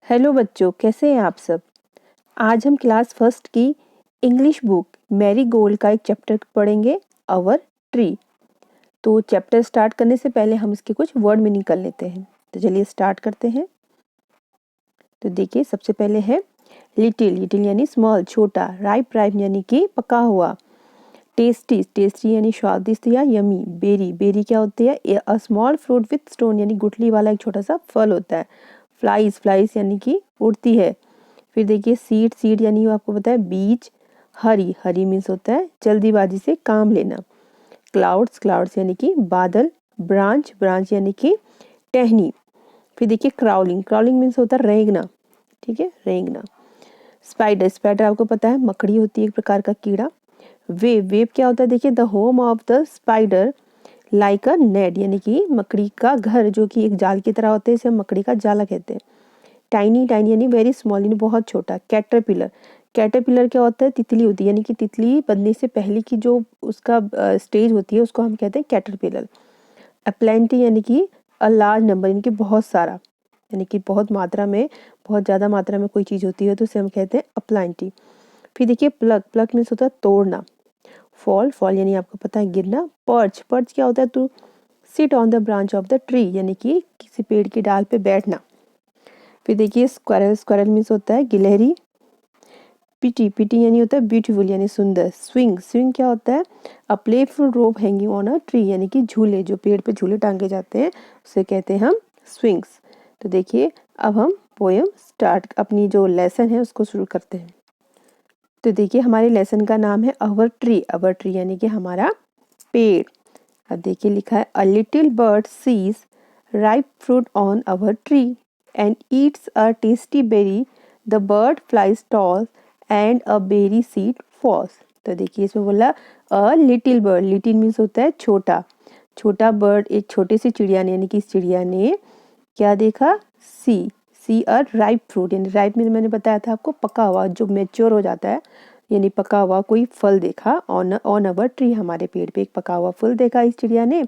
Hello बच्चों, कैसे हैं आप सब। आज हम क्लास फर्स्ट की इंग्लिश बुक मैरी गोल्ड का एक चैप्टर पढ़ेंगे, आवर ट्री। तो चैप्टर स्टार्ट करने से पहले हम इसके कुछ वर्ड मीनिंग कर लेते हैं। तो चलिए स्टार्ट करते हैं। तो देखिए, सबसे पहले है लिटिल। लिटिल यानी स्मॉल, छोटा। राइप, राइप यानी कि पका हुआ। टेस्टी, टेस्टी यानी स्वादिष्ट या यमी। बेरी, बेरी क्या होती है? A small fruit with stone यानी गुठली वाला एक छोटा सा फल होता है। फ्लाइज, फ्लाइज यानी कि उड़ती है। फिर देखिए सीड, सीड यानी वो आपको पता है बीज। हरी, हरी मीन्स होता है जल्दीबाजी से काम लेना। क्लाउड्स, क्लाउड्स यानी कि बादल। ब्रांच, ब्रांच यानी कि टहनी। फिर देखिए क्राउलिंग, क्राउलिंग मीन्स होता है रेंगना। ठीक है, रेंगना। स्पाइडर, स्पाइडर आपको पता है मकड़ी होती है, एक प्रकार का कीड़ा। वेव, वेव क्या होता है? देखिए the home of the spider like a net यानी कि मकड़ी का घर जो कि एक जाल की तरह होते हैं, इसे हम मकड़ी का जाला कहते हैं। टाइनी, टाइनी यानी वेरी स्मॉल यानी बहुत छोटा। कैटरपिलर, कैटरपिलर क्या होता है? तितली होती है, यानी कि तितली बनने से पहले की जो उसका स्टेज होती है उसको हम कहते हैं कैटरपिलर। अप्लेंटी यानी कि अ लार्ज नंबर यानी कि बहुत सारा, यानी कि बहुत मात्रा में, बहुत ज़्यादा मात्रा में कोई चीज़ होती है तो उसे हम कहते हैं अप्लेंटी। फिर देखिए प्लग, प्लग मीन्स होता है तोड़ना। फॉल, फॉल यानी आपको पता है गिरना। पर्च, पर्च क्या होता है? To sit on the branch of the tree यानी कि किसी पेड़ की डाल पे बैठना। फिर देखिए स्क्वायरल, स्क्वायरल मीन्स होता है गिलहरी। पिटी, पिटी यानी होता है ब्यूटीफुल यानी सुंदर। स्विंग, स्विंग क्या होता है? A playful rope hanging on a tree यानी कि झूले, जो पेड़ पे झूले टांगे जाते हैं उसे कहते हैं हम स्विंग्स। तो देखिए अब हम पोएम स्टार्ट, अपनी जो लेसन है उसको शुरू करते हैं। तो देखिए हमारे लेसन का नाम है अवर ट्री। अवर ट्री यानी कि हमारा पेड़। अब देखिए लिखा है a little bird sees ripe fruit on our tree and eats a tasty berry. The bird flies tall and a berry seed falls. तो देखिए इसमें बोला a little bird, little means होता है छोटा। छोटा बर्ड, एक छोटी सी चिड़िया ने, यानी कि इस चिड़िया ने क्या देखा? सी, सी अ राइप फ्रूट यानी राइप में मैंने बताया था आपको पका हुआ, जो मेच्योर हो जाता है, यानी पका हुआ कोई फल देखा। ऑन ऑन अवर ट्री, हमारे पेड़ पे एक पका हुआ फल देखा इस चिड़िया ने।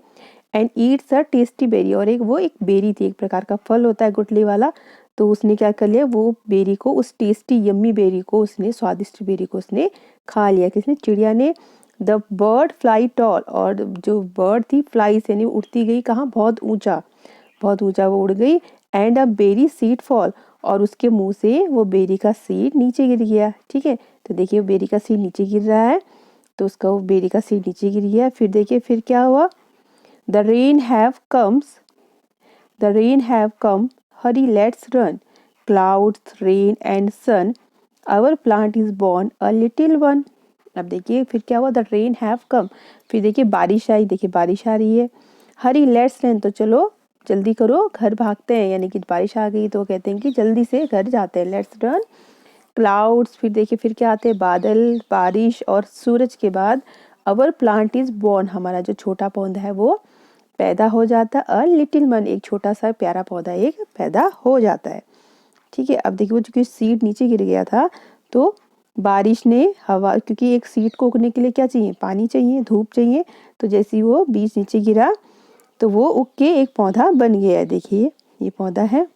And eats a tasty berry, और एक वो एक बेरी थी, एक प्रकार का फल होता है गुठली वाला। तो उसने क्या कर लिया? वो बेरी को, उस टेस्टी यम्मी बेरी को उसने, स्वादिष्ट बेरी को उसने खा लिया। किसने? चिड़िया ने। द बर्ड फ्लाई टॉल, और जो बर्ड थी फ्लाई यानी उड़ती गई कहाँ? बहुत ऊंचा, बहुत ऊंचा वो उड़ गई। And a berry seed fall, और उसके मुंह से वो बेरी का सीड नीचे गिर गया। ठीक है, तो देखिए बेरी का सीड नीचे गिर रहा है, तो उसका वो बेरी का सीड नीचे गिर गया। फिर देखिए फिर क्या हुआ? The rain have comes, the rain have come, hurry let's run, clouds rain and sun, our plant is born a little one. अब देखिए फिर क्या हुआ? द रेन हैव कम, फिर देखिए बारिश आई, देखिए बारिश आ रही है। हरी लेट्स रन, तो चलो जल्दी करो घर भागते हैं, यानी कि बारिश आ गई तो कहते हैं कि जल्दी से घर जाते हैं, लेट्स रन। क्लाउड्स, फिर देखिए फिर क्या आते हैं? बादल, बारिश, और सूरज के बाद अवर प्लांट इज बॉर्न, हमारा जो छोटा पौधा है वो पैदा हो जाता है। अ लिटिल मन, एक छोटा सा प्यारा पौधा एक पैदा हो जाता है। ठीक है, अब देखिए वो चूंकि सीड नीचे गिर गया था, तो बारिश ने हवा, क्योंकि एक सीड को उगने के लिए क्या चाहिए? पानी चाहिए, धूप चाहिए। तो जैसे ही वो बीज नीचे गिरा तो वो उग के एक पौधा बन गया है। देखिए ये पौधा है।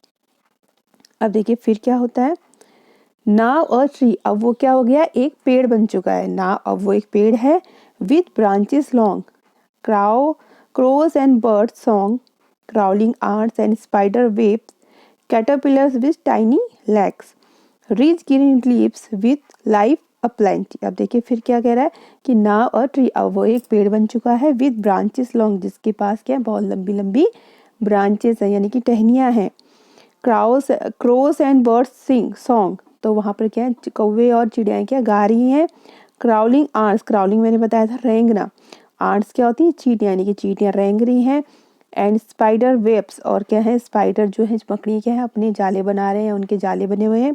अब देखिए फिर क्या होता है? नाउ अ ट्री, अब वो क्या हो गया? एक पेड़ बन चुका है। नाउ अब वो एक पेड़ है। With branches long, crow crows and birds song, crawling ants and spider webs, caterpillars with tiny legs, rich green leaves with life aplenty। अब देखिए फिर क्या कह रहा है कि नाउ अ ट्री, अब वो एक पेड़ बन चुका है। विद ब्रांचेस लॉन्ग, जिसके पास क्या है? बहुत लंबी लंबी ब्रांचेस है, यानी कि टहनियाँ हैं। Crows, cross and birds sing song, तो वहाँ पर क्या है? कौवे और चिड़ियाएँ क्या गा रही हैं। क्राउलिंग आर्ट्स, क्राउलिंग मैंने बताया था रेंगना। आर्ट्स क्या होती है? चींटियाँ, यानी कि चींटियाँ रेंग रही हैं। एंड स्पाइडर वेब्स, और क्या है? स्पाइडर जो है मकड़ी क्या है? अपने जाले बना रहे हैं, उनके जाले बने हुए हैं।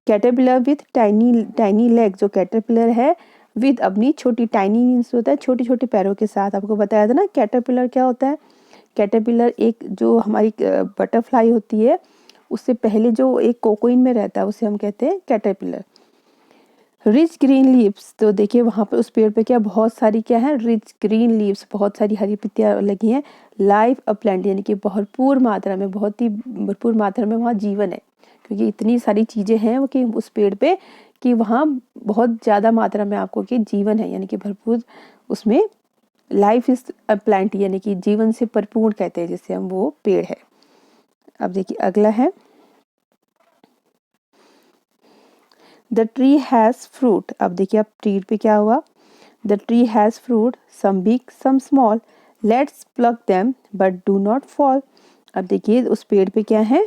Caterpillar with tiny tiny leg, जो कैटरपिलर है विद अपनी छोटी, टाइनी मीन्स होता है छोटे छोटे पैरों के साथ। आपको बताया था ना कैटरपिलर क्या होता है? कैटरपिलर एक जो हमारी बटरफ्लाई होती है, उससे पहले जो एक कोकोइन में रहता है उसे हम कहते हैं कैटरपिलर। रिच ग्रीन लीव्स, तो देखिए वहाँ पे उस पेड़ पे क्या बहुत सारी क्या है, रिच ग्रीन लीव्स, बहुत सारी हरी पत्तियाँ लगी हैं। लाइफ अ प्लांट, यानी कि भरपूर मात्रा में, बहुत ही भरपूर मात्रा में वहाँ जीवन है, क्योंकि इतनी सारी चीज़ें हैं वो कि उस पेड़ पे कि वहाँ बहुत ज़्यादा मात्रा में आपको कि जीवन है, यानी कि भरपूर उसमें लाइफ इज अ प्लांट, यानी कि जीवन से भरपूर कहते हैं जिससे हम, वो पेड़ है। अब देखिए अगला है द ट्री हैज़ फ्रूट। अब देखिए अब ट्री पे क्या हुआ, the tree has fruit some big some small, let's pluck them but do not fall. अब देखिए उस पेड़ पे क्या है,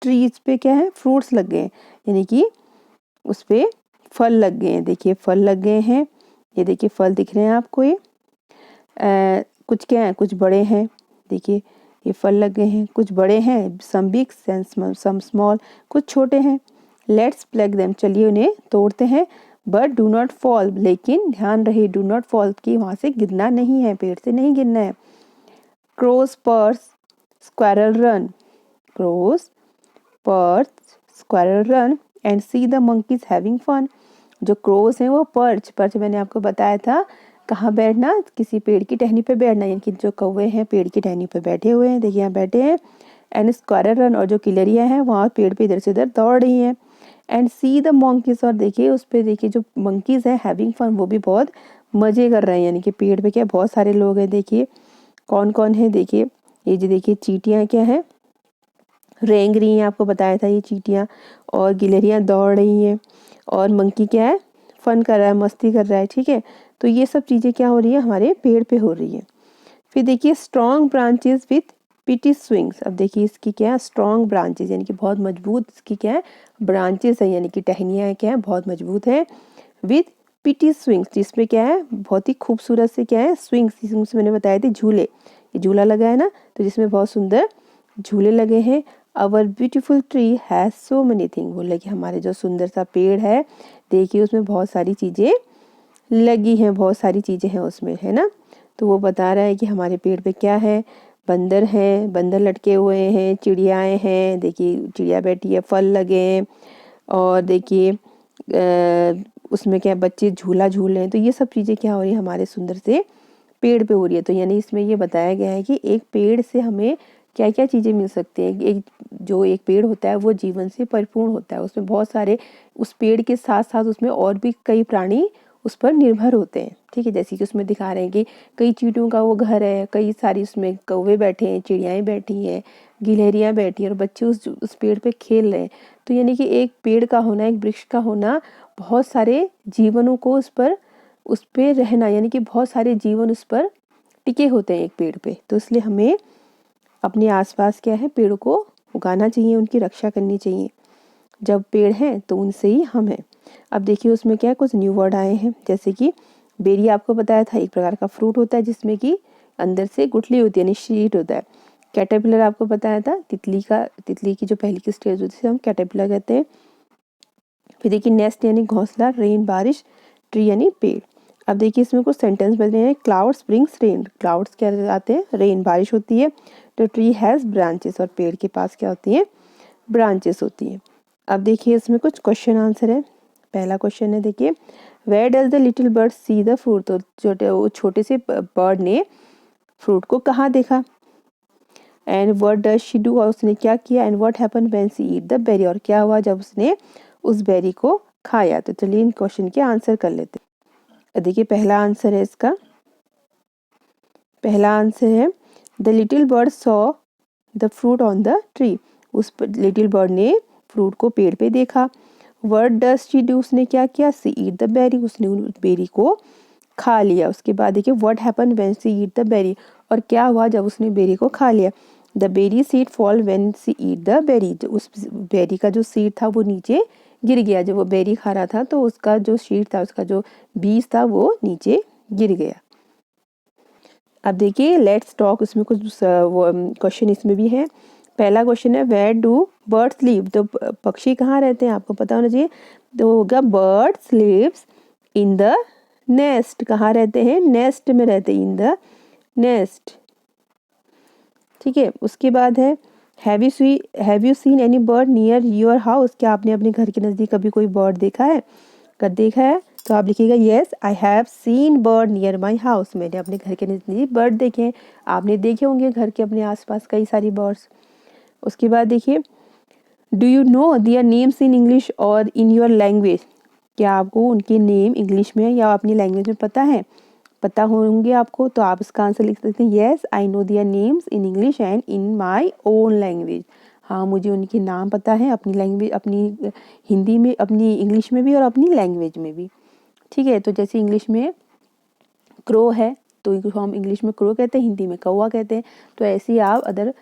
ट्रीज पे क्या है, फ्रूट्स लग गए हैं, यानी कि उस पे फल लग गए हैं। देखिए फल लग गए हैं, ये देखिए फल दिख रहे हैं आपको, ये कुछ क्या है, कुछ बड़े हैं, देखिए ये फल लग गए हैं, कुछ बड़े हैं, सम बिग सम स्मॉल, कुछ छोटे हैं। लेट्स प्लग देम, चलिए उन्हें तोड़ते हैं, बट डू नॉट फॉल, लेकिन ध्यान रहे डू नॉट फॉल की वहाँ से गिरना नहीं है, पेड़ से नहीं गिरना है। Crows perch squirrel run, crows perch squirrel run and see the monkeys having fun. जो क्रोस हैं वो पर्च, पर्च मैंने आपको बताया था कहाँ बैठना, किसी पेड़ की टहनी पे बैठना, यानी कि जो कौवे हैं पेड़ की टहनी पे बैठे हुए हैं, देखिए यहाँ बैठे हैं। एंड स्क्वायरल रन, और जो किलरियाँ हैं वहाँ पेड़ पे इधर से उधर दौड़ रही हैं। एंड सी द monkeys, और देखिए उस पे देखिए जो मंकीज हैं हैविंग फन, वो भी बहुत मज़े कर रहे हैं, यानी कि पेड़ पे क्या बहुत सारे लोग हैं। देखिए कौन कौन है, देखिए ये जो देखिए चींटियाँ क्या है, रेंग रही हैं, आपको बताया था ये चींटियाँ, और गिलहरियाँ दौड़ रही हैं, और मंकी क्या है, फन कर रहा है, मस्ती कर रहा है, ठीक है। तो ये सब चीज़ें क्या हो रही है, हमारे पेड़ पे हो रही है। फिर देखिए strong branches with pity swings. अब देखिए इसकी क्या है, स्ट्रॉन्ग ब्रांचेस, यानी कि बहुत मजबूत इसकी क्या है, ब्रांचेस है, यानी कि टहनियाँ क्या है, बहुत मजबूत है। विथ पिटी स्विंग्स, जिसमें क्या है, बहुत ही खूबसूरत से क्या है, स्विंग्स, स्विंग्स मैंने बताए थे झूले, ये झूला लगा है ना, तो जिसमें बहुत सुंदर झूले लगे हैं। Our beautiful tree has so many thing, बोले कि हमारे जो सुंदर सा पेड़ है, देखिए उसमें बहुत सारी चीज़ें लगी हैं, बहुत सारी चीज़ें हैं उसमें, है ना। तो वो बता रहा है कि हमारे पेड़ पे क्या है, बंदर हैं, बंदर लटके हुए हैं, चिड़ियाएँ हैं, देखिए चिड़िया बैठी है, फल लगे हैं, और देखिए उसमें क्या बच्चे झूला झूल रहे हैं। तो ये सब चीज़ें क्या हो रही है, हमारे सुंदर से पेड़ पे हो रही है। तो यानी इसमें ये बताया गया है कि एक पेड़ से हमें क्या क्या चीज़ें मिल सकती हैं। एक जो एक पेड़ होता है वो जीवन से परिपूर्ण होता है, उसमें बहुत सारे, उस पेड़ के साथ साथ उसमें और भी कई प्राणी उस पर निर्भर होते हैं, ठीक है। जैसे कि उसमें दिखा रहे हैं कि कई चींटियों का वो घर है, कई सारी उसमें कौवे बैठे हैं, चिड़ियाएँ बैठी हैं, गिलहरियाँ बैठी हैं, और बच्चे उस पेड़ पे खेल रहे हैं। तो यानी कि एक पेड़ का होना, एक वृक्ष का होना, बहुत सारे जीवनों को उस पे रहना, यानी कि बहुत सारे जीवन उस पर टिके होते हैं एक पेड़ पे। तो इसलिए हमें अपने आसपास क्या है, पेड़ों को उगाना चाहिए, उनकी रक्षा करनी चाहिए। जब पेड़ हैं तो उनसे ही हम हैं। अब देखिए उसमें क्या है, कुछ न्यू वर्ड आए हैं, जैसे कि बेरी आपको बताया था एक प्रकार का फ्रूट होता है जिसमें कि अंदर से गुठली होती है, यानी शीट होता है। कैटरपिलर आपको बताया था, तितली की जो पहली की स्टेज होती है हम कैटरपिलर कहते हैं। फिर देखिए नेस्ट यानी घोंसला, रेन बारिश, ट्री यानी पेड़। अब देखिए इसमें कुछ सेंटेंस बन रहे हैं, क्लाउड्स ब्रिंग्स रेन, क्लाउड्स क्या आते हैं, रेन बारिश होती है। तो ट्री हैज़ ब्रांचेस, और पेड़ के पास क्या होती है, ब्रांचेस होती हैं। अब देखिए इसमें कुछ क्वेश्चन आंसर है। पहला क्वेश्चन है देखिए, where does the little bird see the fruit, तो छोटे से बर्ड ने फ्रूट को कहाँ देखा। And what does she do, और उसने क्या किया। And what happen when she eat the berry, और क्या हुआ जब उसने उस बेरी को खाया। तो चलिए इन क्वेश्चन के आंसर कर लेते हैं। देखिए पहला आंसर है इसका, पहला आंसर है the little bird saw the fruit on the tree, उस लिटिल बर्ड ने फ्रूट को पेड़ पे देखा। व्हाट डज शी डू, उसने क्या किया, सी ईट द बेरी, उसने उस बेरी को खा लिया। उसके बाद देखिए what happen when she eat the berry, और क्या हुआ जब उसने बेरी को खा लिया। The berry seed fall when she eat the berry, उस बेरी का जो सीड था वो नीचे गिर गया। जब वो बेरी खा रहा था तो उसका जो सीड था, उसका जो बीज था वो नीचे गिर गया। अब देखिए लेट्स टॉक, उसमें कुछ क्वेश्चन इसमें भी है। पहला क्वेश्चन है वेयर डू बर्ड्स लिव, तो पक्षी कहाँ रहते हैं आपको पता होना चाहिए। तो होगा birds lives in the nest, कहाँ रहते हैं, नेस्ट में रहते हैं, इन द नेस्ट, ठीक है। उसके बाद है have you seen any bird near your house, क्या आपने अपने घर के नज़दीक कभी कोई बर्ड देखा है। अगर देखा है तो आप लिखिएगा yes I have seen bird near my house, मैंने अपने घर के नज़दीक बर्ड देखे हैं। आपने देखे होंगे घर के अपने आसपास कई सारी बर्ड्स। उसके बाद देखिए do you know their names in English और इन योर लैंग्वेज, क्या आपको उनके नेम इंग्लिश में या अपनी लैंग्वेज में पता है? पता होंगे आपको तो आप इसका आंसर लिख सकते हैं yes I know their names in English and in my own language. हाँ, मुझे उनके नाम पता है अपनी लैंग्वेज, अपनी हिंदी में, अपनी इंग्लिश में भी और अपनी लैंग्वेज में भी। ठीक है, तो जैसे इंग्लिश में क्रो है तो हम इंग्लिश में क्रो कहते हैं, हिंदी में कौवा कहते हैं। तो ऐसे ही आप अदर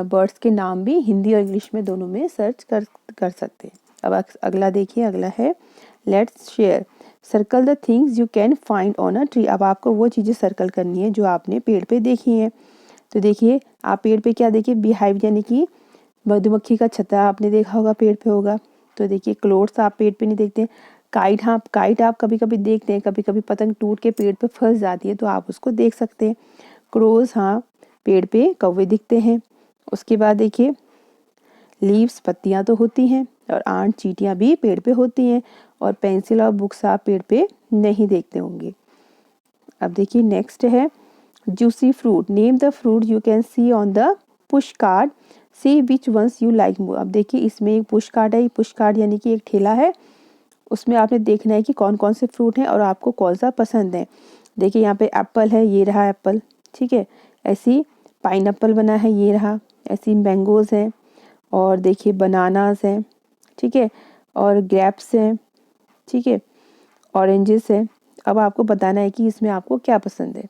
बर्ड्स के नाम भी हिंदी और इंग्लिश में दोनों में सर्च कर सकते हैं। अब अगला देखिए, अगला है let's share circle the things you can find on a tree. अब आपको वो चीज़ें सर्कल करनी है जो आपने पेड़ पे देखी हैं। तो देखिए आप पेड़ पे क्या देखिए, बीहाइव यानी कि मधुमक्खी का छत्ता आपने देखा होगा पेड़ पे होगा। तो देखिए क्लोथ्स आप पेड़ पे नहीं देखते। काइट, हाँ काइट आप कभी कभी देखते हैं, कभी कभी पतंग टूट के पेड़ पे फंस जाती है तो आप उसको देख सकते हैं। क्रोज, हाँ पेड़ पे कौवे दिखते हैं। उसके बाद देखिए लीव्स, पत्तियां तो होती हैं, और आंट, चींटियां भी पेड़ पे होती हैं। और पेंसिल और बुक्स आप पेड़ पे नहीं देखते होंगे। अब देखिए नेक्स्ट है juicy fruit, name the fruit you can see on the push card, see which ones you like more. अब देखिए इसमें एक पुश कार्ड है, पुश कार्ड यानी कि एक ठेला है, उसमें आपने देखना है कि कौन कौन से फ्रूट हैं और आपको कौन सा पसंद है। देखिए यहाँ पे एप्पल है, ये रहा एप्पल, ठीक है। ऐसी पाइनएप्पल बना है, ये रहा। ऐसी मैंगोज़ हैं, और देखिए बनानास हैं, ठीक है, और ग्रेप्स हैं, ठीक है, ऑरेंजेस हैं। अब आपको बताना है कि इसमें आपको क्या पसंद है,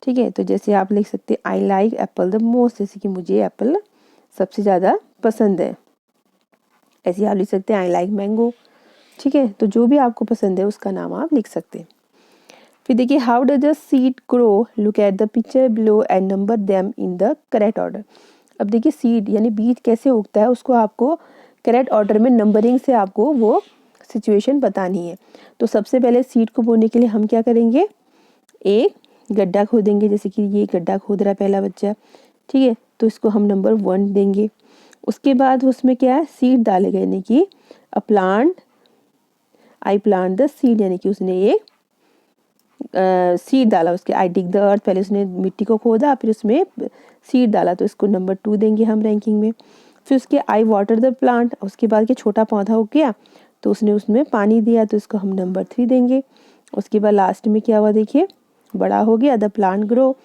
ठीक है। तो जैसे आप लिख सकते हैं I like Apple the most, जैसे कि मुझे एप्पल सबसे ज़्यादा पसंद है। ऐसे आप लिख सकते हैं आई लाइक मैंगो, ठीक है। तो जो भी आपको पसंद है उसका नाम आप लिख सकते हैं। फिर देखिए how does the seed grow, look at the picture below and number them in the correct order. अब देखिए सीड यानी बीज कैसे उगता है, उसको आपको करेक्ट ऑर्डर में नंबरिंग से आपको वो सिचुएशन बतानी है। तो सबसे पहले सीड को बोने के लिए हम क्या करेंगे, एक गड्ढा खोदेंगे, जैसे कि ये गड्ढा खोद रहा है पहला बच्चा, ठीक है, तो इसको हम नंबर 1 देंगे। उसके बाद उसमें क्या है, सीड डालेगा, यानी कि a plant, I plant the seed, यानी कि उसने एक सीड डाला। उसके आई डिग द अर्थ, पहले उसने मिट्टी को खोदा फिर उसमें सीड डाला, तो इसको नंबर 2 देंगे हम रैंकिंग में। फिर उसके आई वाटर द प्लांट, उसके बाद के छोटा पौधा हो गया तो उसने उसमें पानी दिया, तो इसको हम नंबर 3 देंगे। उसके बाद लास्ट में क्या हुआ देखिए, बड़ा हो गया द प्लांट ग्रो,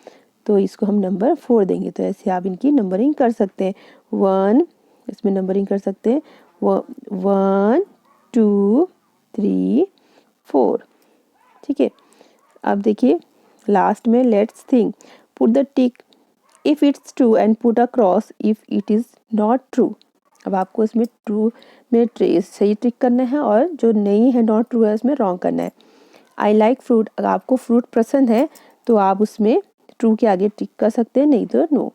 तो इसको हम नंबर 4 देंगे। तो ऐसे आप इनकी नंबरिंग कर सकते हैं। 1, इसमें नंबरिंग कर सकते हैं 1 2 3 4, ठीक है। अब देखिए लास्ट में let's think, put the tick if it's true and put a cross if it is not true. अब आपको इसमें ट्रू में सही टिक करना है, और जो नहीं है नॉट ट्रू है उसमें रॉन्ग करना है। आई लाइक फ्रूट, अगर आपको फ्रूट पसंद है तो आप उसमें ट्रू के आगे टिक कर सकते हैं, नहीं तो नो।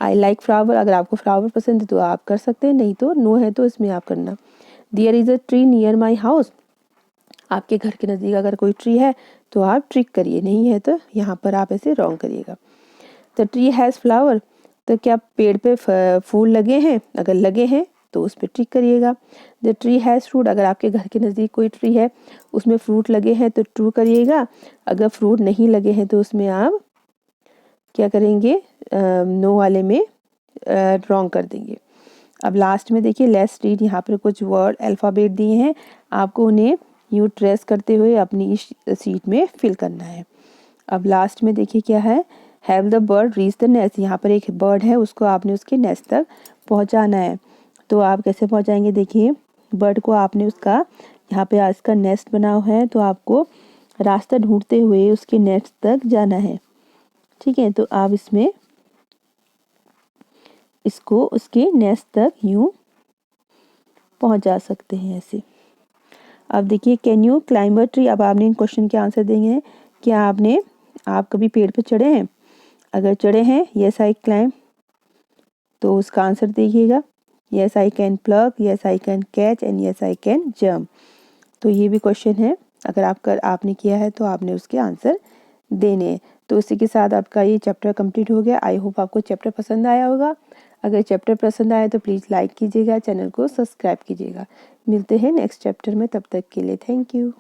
आई लाइक फ्लावर, अगर आपको फ्लावर पसंद है तो आप कर सकते हैं, नहीं तो नो है तो इसमें आप करना। There is a tree near my house, आपके घर के नज़दीक अगर कोई ट्री है तो आप ट्रिक करिए, नहीं है तो यहाँ पर आप ऐसे रॉन्ग करिएगा। द ट्री हैज़ फ्लावर, तो क्या पेड़ पे फूल लगे हैं, अगर लगे हैं तो उस पर ट्रिक करिएगा। द ट्री हैज़ फ्रूट, अगर आपके घर के नज़दीक कोई ट्री है उसमें फ्रूट लगे हैं तो ट्रू करिएगा। अगर फ्रूट नहीं लगे हैं तो उसमें आप क्या करेंगे, नो वाले में रॉन्ग कर देंगे। अब लास्ट में देखिए लेट्स रीड, यहाँ पर कुछ वर्ड अल्फ़ाबेट दिए हैं, आपको उन्हें यूँ ट्रेस करते हुए अपनी इस सीट में फिल करना है। अब लास्ट में देखिए क्या है, have the bird reach the nest, यहाँ पर एक बर्ड है उसको आपने उसके नेस्ट तक पहुँचाना है। तो आप कैसे पहुँचाएंगे, देखिए बर्ड को आपने उसका, यहाँ पे इसका नेस्ट बना हुआ है तो आपको रास्ता ढूंढते हुए उसके नेस्ट तक जाना है, ठीक है। तो आप इसमें इसको उसके नेस्ट तक यूँ पहुँचा सकते हैं ऐसे। अब देखिए can you climb a tree, अब आपने इन क्वेश्चन के आंसर देंगे। क्या आप कभी पेड़ पे चढ़े हैं, अगर चढ़े हैं यस आई क्लाइंब, तो उसका आंसर देखिएगा। Yes I can plug, yes I can catch and yes I can jump. तो ये भी क्वेश्चन है, अगर आपने किया है तो आपने उसके आंसर देने हैं। तो इसी के साथ आपका ये चैप्टर कंप्लीट हो गया। आई होप आपको चैप्टर पसंद आया होगा। अगर चैप्टर पसंद आए तो प्लीज़ लाइक कीजिएगा, चैनल को सब्सक्राइब कीजिएगा। मिलते हैं नेक्स्ट चैप्टर में, तब तक के लिए थैंक यू।